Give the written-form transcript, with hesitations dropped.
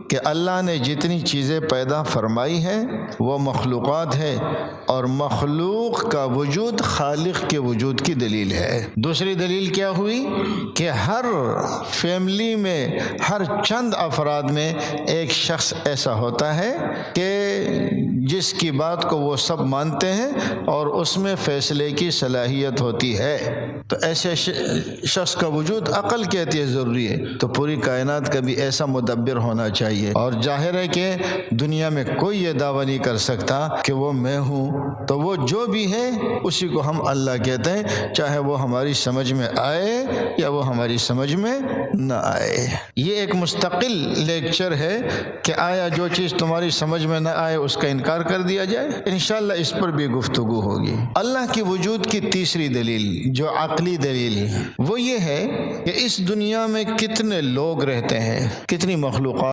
کہ اللہ نے جتنی چیزیں پیدا فرمائی ہیں وہ مخلوقات ہے، اور مخلوق کا وجود خالق کے وجود کی دلیل ہے۔ دوسری دلیل کیا ہوئی کہ ہر فیملی میں، ہر چند افراد میں ایک شخص ایسا ہوتا ہے کہ جس کی بات کو وہ سب مانتے ہیں اور اس میں فیصلے کی صلاحیت ہوتی ہے۔ تو ایسے شخص کا وجود عقل کہتی ہے ضروری ہے، تو پوری کائنات کا بھی ایسا مدبر ہونا چاہیے۔ اور ظاہر ہے کہ دنیا میں کوئی یہ دعویٰ نہیں کر سکتا کہ وہ میں ہوں، تو وہ جو بھی ہے اسی کو ہم اللہ کہتے ہیں، چاہے وہ ہماری سمجھ میں آئے یا وہ ہماری سمجھ میں نہ آئے۔ یہ ایک مستقل لیکچر ہے کہ آیا جو چیز تمہاری سمجھ میں نہ آئے اس کا انکار کر دیا جائے؟ انشاءاللہ اس پر بھی گفتگو ہوگی۔ اللہ کی وجود کی تیسری دلیل جو عقلی دلیل ہے وہ یہ ہے کہ اس دنیا میں کتنے لوگ رہتے ہیں، کتنی مخلوقات